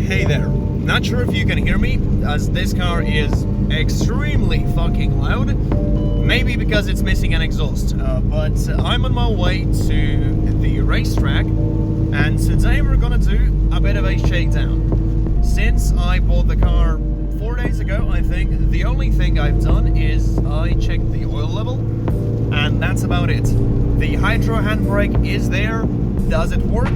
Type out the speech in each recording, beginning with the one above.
Hey there. Not sure if you can hear me, as this car is extremely fucking loud. Maybe because it's missing an exhaust, but I'm on my way to the racetrack, and today we're gonna do a bit of a shakedown. Since I bought the car 4 days ago, I think, the only thing I've done is I checked the oil level, and that's about it. The hydro handbrake is there. Does it work?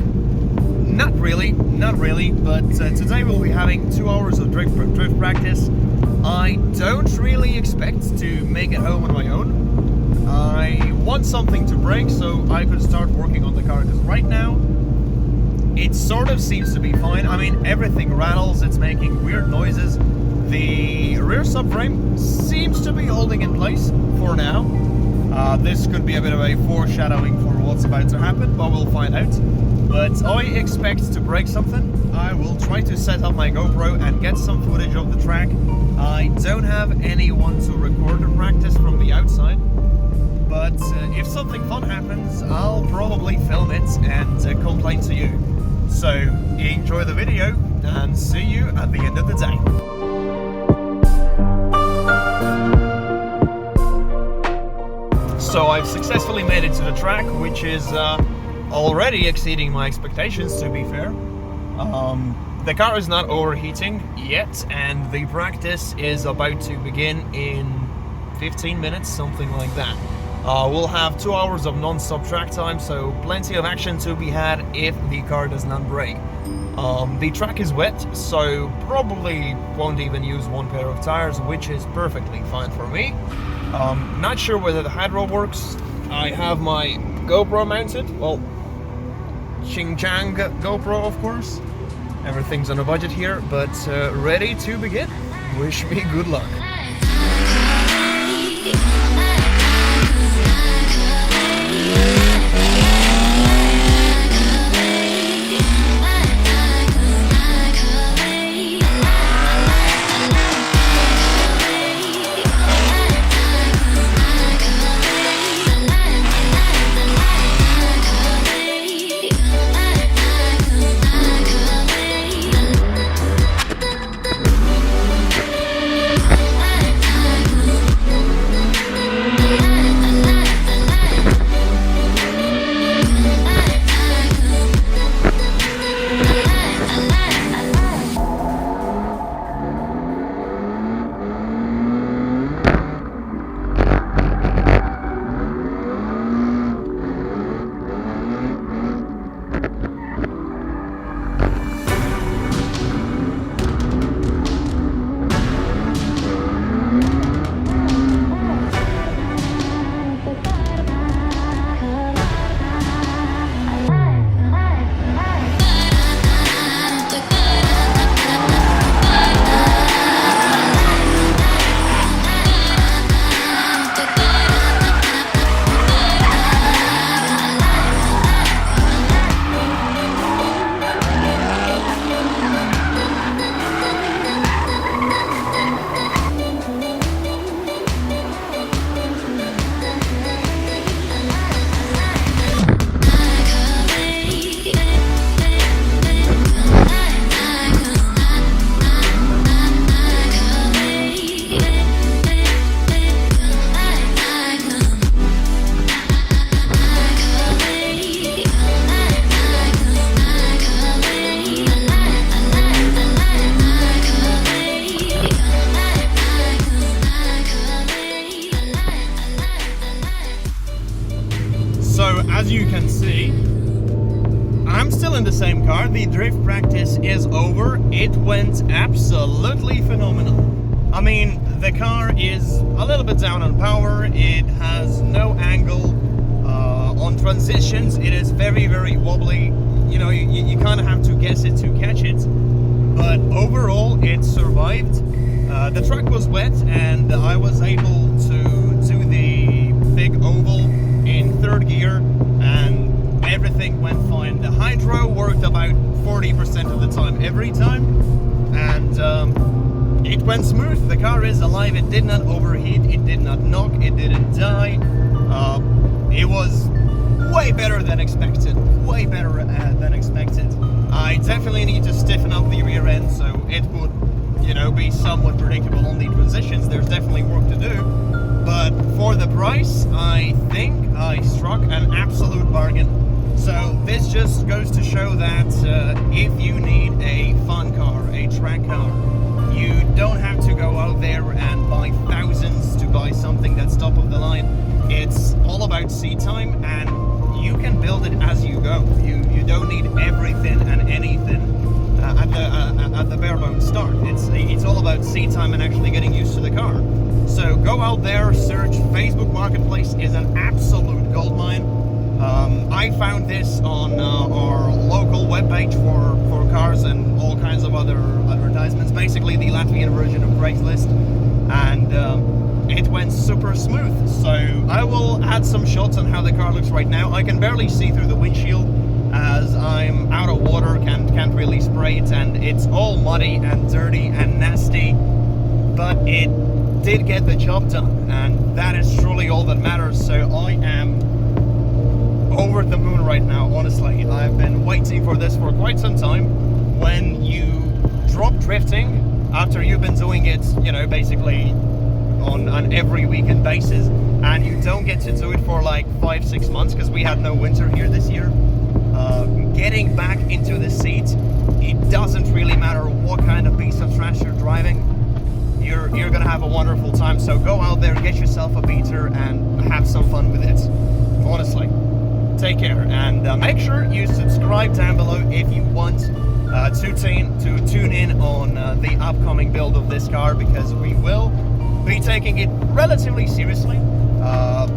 Not really, but today we'll be having 2 hours of drift practice. I don't really expect to make it home on my own. I want something to break so I could start working on the car, because right now it sort of seems to be fine. I mean, everything rattles, it's making weird noises. The rear subframe seems to be holding in place for now. This could be a bit of a foreshadowing for what's about to happen, but we'll find out. But I expect to break something. I will try to set up my GoPro and get some footage of the track. I don't have anyone to record the practice from the outside, but if something fun happens, I'll probably film it and complain to you. So enjoy the video and see you at the end of the day. So I've successfully made it to the track, which is already exceeding my expectations, to be fair. The car is not overheating yet, and the practice is about to begin in 15 minutes, something like that. We'll have 2 hours of non-stop track time, so plenty of action to be had if the car does not break. The track is wet, so probably won't even use one pair of tires, which is perfectly fine for me. Not sure whether the hydro works. I have my GoPro mounted, well, Xinjiang GoPro, of course. Everything's on a budget here, but ready to begin. Wish me good luck. So as you can see, I'm still in the same car. The drift practice is over. It went absolutely phenomenal. I mean, the car is a little bit down on power. It has no angle on transitions. It is very, very wobbly. You know, you kind of have to guess it to catch it. But overall, it survived. The track was wet, and I was able to do the big oval in 3rd gear, and everything went fine. The hydro worked about 40% of the time every time, and it went smooth. The car is alive. It did not overheat, it did not knock, it didn't die. It was way better than expected, way better than expected. I definitely need to stiffen up the rear end this just goes to show that if you need a fun car, a track car, you don't have to go out there and buy thousands to buy something that's top of the line. It's all about seat time, and you can build it as you go. You don't need everything and anything at the bare bones start. It's all about seat time and actually getting used to the car. So go out there, search. Facebook Marketplace is an absolute goldmine. I found this on our local webpage for cars and all kinds of other advertisements, basically the Latvian version of Craigslist, and it went super smooth. So I will add some shots on how the car looks right now. I can barely see through the windshield as I'm out of water, can't really spray it, and it's all muddy and dirty and nasty, but it did get the job done, and that is truly all that matters. So I am over the moon right now, honestly. I've been waiting for this for quite some time. When you drop drifting after you've been doing it, you know, basically on an every weekend basis, and you don't get to do it for like 5-6 months because we had no winter here this year, getting back into the seat, it doesn't really matter what kind of piece of trash you're driving, you're gonna have a wonderful time. So go out there, get yourself a beater and have some fun with it, honestly. Take care, and make sure you subscribe down below if you want to tune in on the upcoming build of this car, because we will be taking it relatively seriously.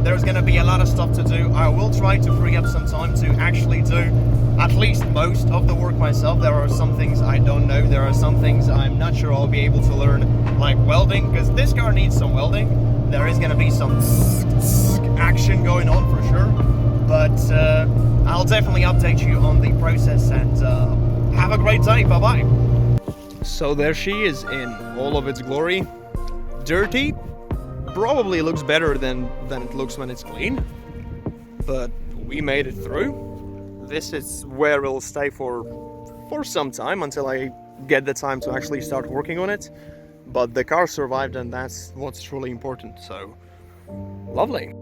There's going to be a lot of stuff to do. I will try to free up some time to actually do at least most of the work myself. There are some things I don't know. There are some things I'm not sure I'll be able to learn, like welding, because this car needs some welding. There is going to be some action going on for sure, but I'll definitely update you on the process, and have a great day. Bye-bye. So there she is in all of its glory. Dirty. Probably looks better than it looks when it's clean, but we made it through. This is where it'll stay for some time until I get the time to actually start working on it. But the car survived, and that's what's truly important. So lovely.